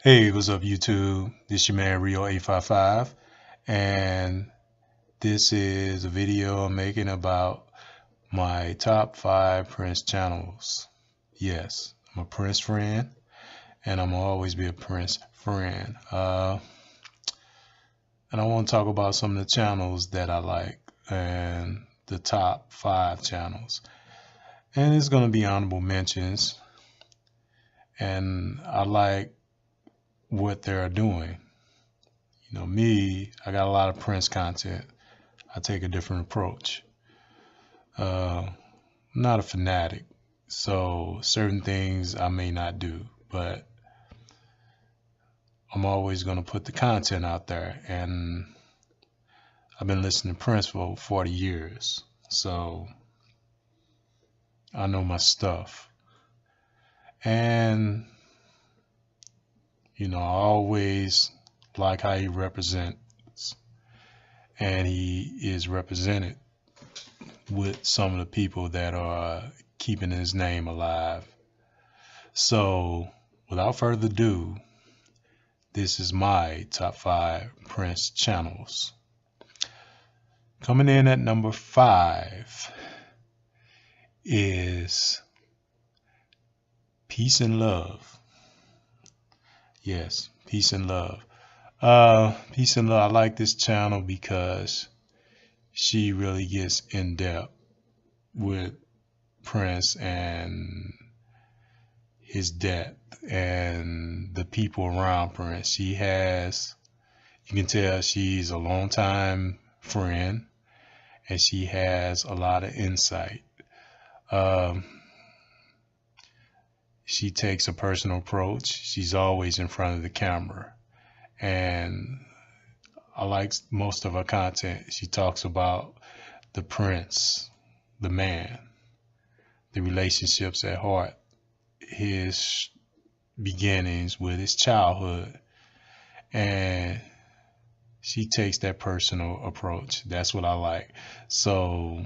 Hey, what's up, YouTube? This your man Rio 855, and this is a video I'm making about my top 5 Prince channels. Yes, I'm a Prince friend, and I'm gonna always be a Prince friend. And I want to talk about some of the channels that I like, and the top 5 channels. And it's gonna be honorable mentions, and I like what they're doing. You know, me, I got a lot of Prince content. I take a different approach. I'm not a fanatic, so certain things I may not do, but I'm always going to put the content out there. And I've been listening to Prince for over 40 years, so I know my stuff. And, you know, I always like how he represents, and he is represented with some of the people that are keeping his name alive. So without further ado, this is my top 5 Prince channels. Coming in at number 5 is Peace and Love. Yes, Peace and Love. Peace and Love. I like this channel because she really gets in depth with Prince and his death and the people around Prince. You can tell she's a longtime friend, and she has a lot of insight. She takes a personal approach. She's always in front of the camera, and I like most of her content. She talks about the Prince, the man, the relationships at heart, his beginnings with his childhood, and she takes that personal approach. That's what I like. So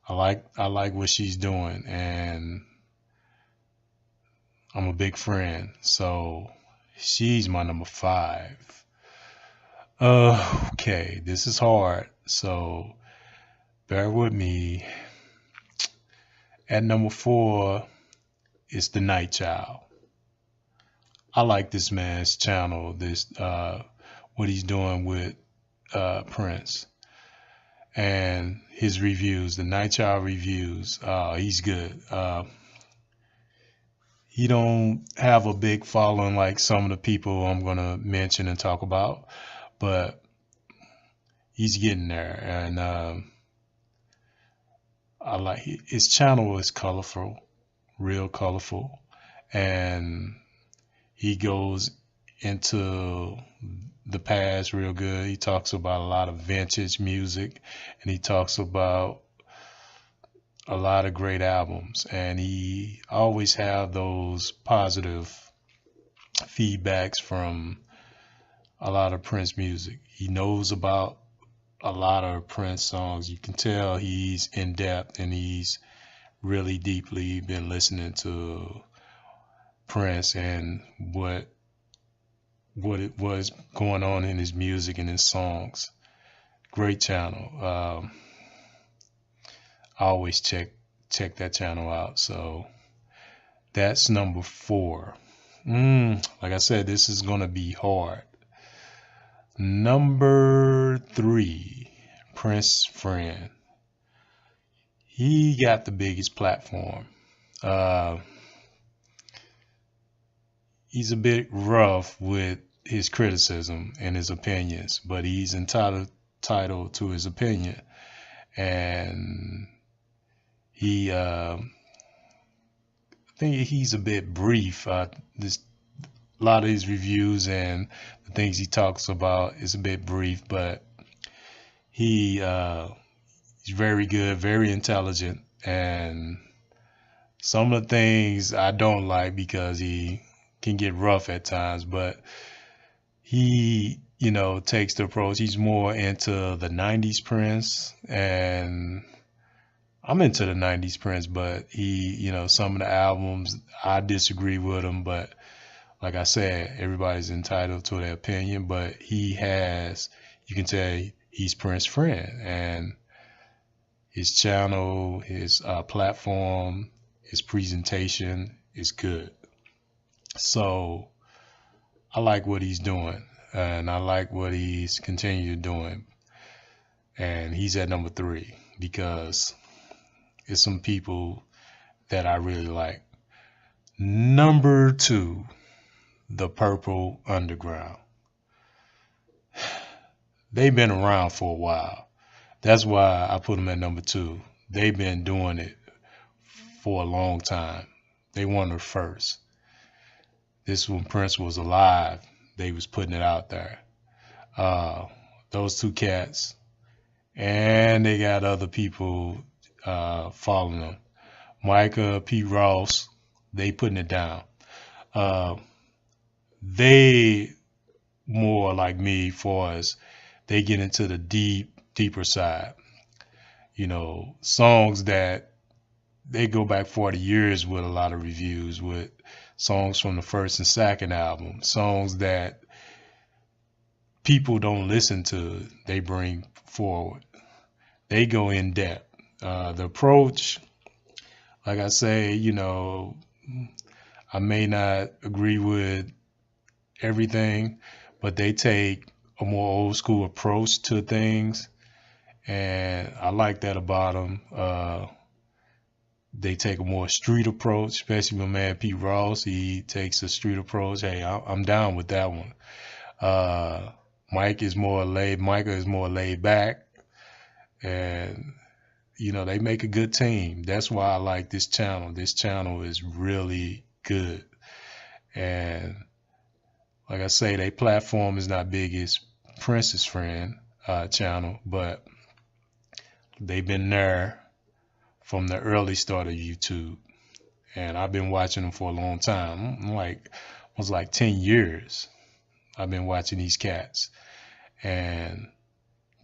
I like what she's doing, and I'm a big friend. So she's my number 5. Okay, this is hard, so bear with me. At number 4 is The Night Child. I like this man's channel, what he's doing with Prince, and his reviews, The Night Child reviews. He's good. He don't have a big following like some of the people I'm gonna mention and talk about, but he's getting there, and I like his channel is colorful, real colorful, and he goes into the past real good. He talks about a lot of vintage music, and he talks about a lot of great albums, and he always have those positive feedbacks from a lot of Prince music. He knows about a lot of Prince songs. You can tell he's in depth, and he's really deeply been listening to Prince and what it was going on in his music and his songs. Great channel. I always check that channel out. So that's number 4. Like I said, this is gonna be hard. Number 3, Prince friend. He got the biggest platform. He's a bit rough with his criticism and his opinions, but he's entitled to his opinion, and he I think he's a bit brief. A lot of his reviews and the things he talks about is a bit brief, but he's very good, very intelligent, and some of the things I don't like because he can get rough at times, but he, takes the approach. He's more into the 90s Prince, and I'm into the 90s Prince, but he, some of the albums I disagree with him, but like I said, everybody's entitled to their opinion, but he has, you can tell he's Prince's friend, and his channel, his platform, his presentation is good. So I like what he's doing, and I like what he's continued doing. And he's at number 3 because it's some people that I really like. Number 2, the Purple Underground. They've been around for a while. That's why I put them at number 2. They've been doing it for a long time. They won the first. This when Prince was alive, they was putting it out there. Those 2 cats, and they got other people following them. Micah, P. Ross, they putting it down. They more like me for as they get into the deeper side. You know, songs that they go back 40 years with a lot of reviews, with songs from the first and second album, songs that people don't listen to, they bring forward. They go in depth. The approach, like I say, you know, I may not agree with everything, but they take a more old school approach to things, and I like that about them. They take a more street approach, especially my man Pete Ross. He takes a street approach. Hey, I'm down with that one. Micah is more laid back, and you know, they make a good team. That's why I like this channel. This channel is really good, and like I say, their platform is not big as Prince's friend channel, but they've been there from the early start of YouTube, and I've been watching them for a long time. Was like 10 years I've been watching these cats, and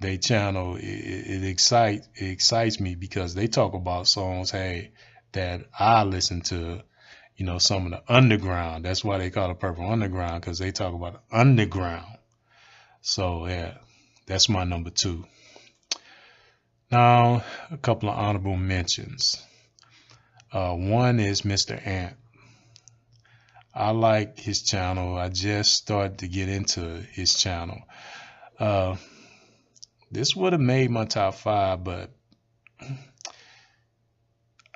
they channel it excites me because they talk about songs, hey, that I listen to, you know, some of the underground. That's why they call it Purple Underground, because they talk about the underground. So yeah, that's my number 2. Now, a couple of honorable mentions. One is Mr. Ant. I like his channel. I just started to get into his channel. This would have made my top 5, but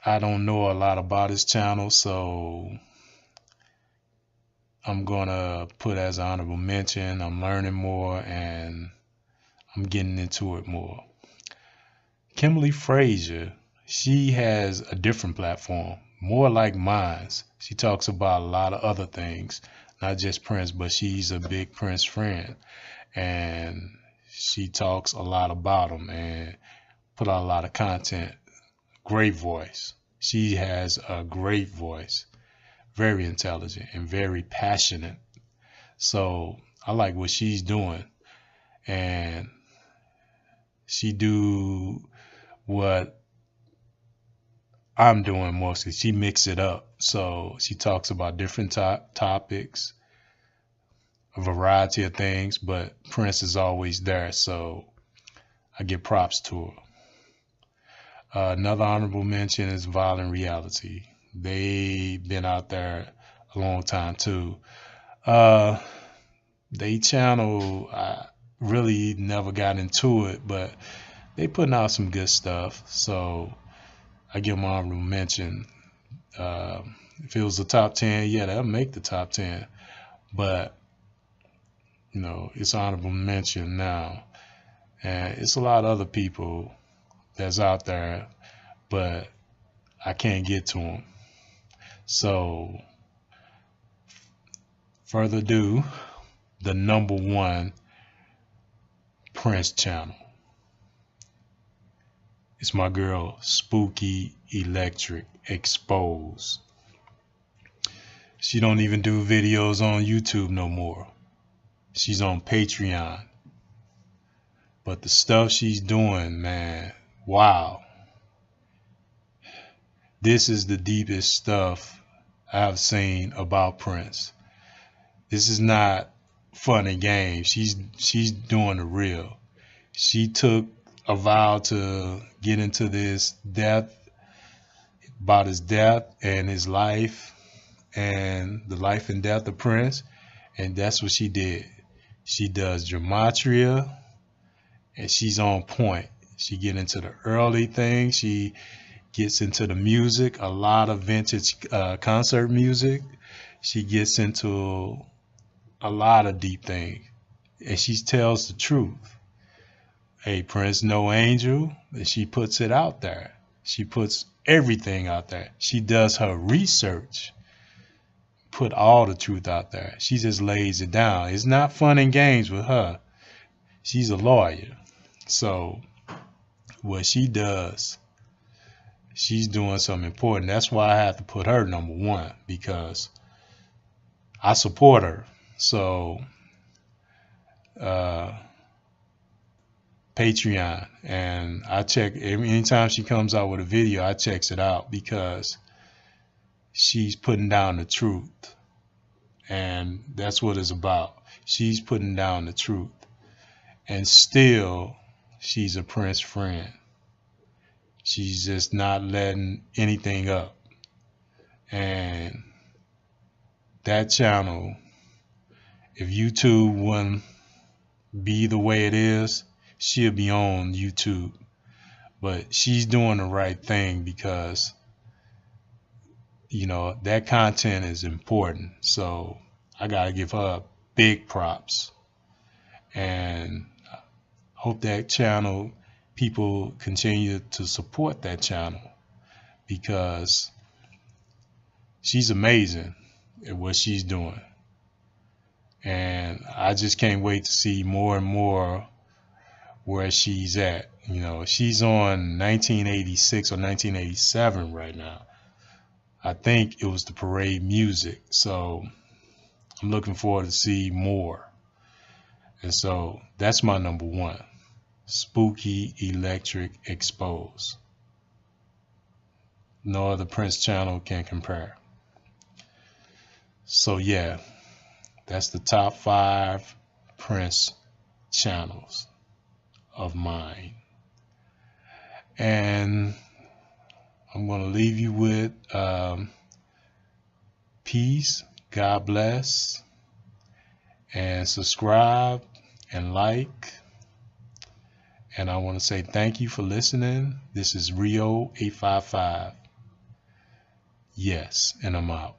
I don't know a lot about his channel, so I'm gonna put as an honorable mention. I'm learning more and I'm getting into it more. Kimberley Fraser, she has a different platform, more like mine's. She talks about a lot of other things, not just Prince, but she's a big Prince friend, and she talks a lot about him and put out a lot of content. Great voice. She has a great voice, very intelligent and very passionate. So I like what she's doing, and she do what I'm doing mostly. She mix it up. So she talks about different topics, a variety of things, but Prince is always there. So I give props to her. Another honorable mention is Violent Reality. They've been out there a long time too. They channel, I really never got into it, but they putting out some good stuff. So I give them honorable mention. If it was the top 10, yeah, that'll make the top 10. But, you know, it's honorable mention now. And it's a lot of other people that's out there, but I can't get to them. So, further ado, the number 1 Prince channel. It's my girl, Spooky Electric Exposed. She don't even do videos on YouTube no more. She's on Patreon. But the stuff she's doing, man, wow. This is the deepest stuff I've seen about Prince. This is not fun and games. She's doing the real. She took a vow to get into this death, about his death and his life and the life and death of Prince, and that's what she did. She does gematria and she's on point. She get into the early things. She gets into the music, a lot of vintage concert music. She gets into a lot of deep things, and she tells the truth. Hey, Prince, no angel, and she puts it out there. She puts everything out there. She does her research, put all the truth out there. She just lays it down. It's not fun and games with her. She's a lawyer. So what she does, she's doing something important. That's why I have to put her number one, because I support her. So Patreon, and I check anytime she comes out with a video, I checks it out because she's putting down the truth, and that's what it's about. She's putting down the truth, and still she's a Prince friend. She's just not letting anything up. And that channel, if YouTube wouldn't be the way it is, she'll be on YouTube. But she's doing the right thing because, you know, that content is important. So I gotta give her big props. And hope that channel, people continue to support that channel, because she's amazing at what she's doing. And I just can't wait to see more and more where she's at. You know, she's on 1986 or 1987 right now. I think it was the Parade Music. So I'm looking forward to see more. And so that's my number one. Spooky Electric Exposed. No other Prince channel can compare. So yeah, that's the top 5 Prince channels of mine. And I'm going to leave you with peace, God bless, and subscribe and like. And I want to say thank you for listening. This is Rio 855. Yes, and I'm out.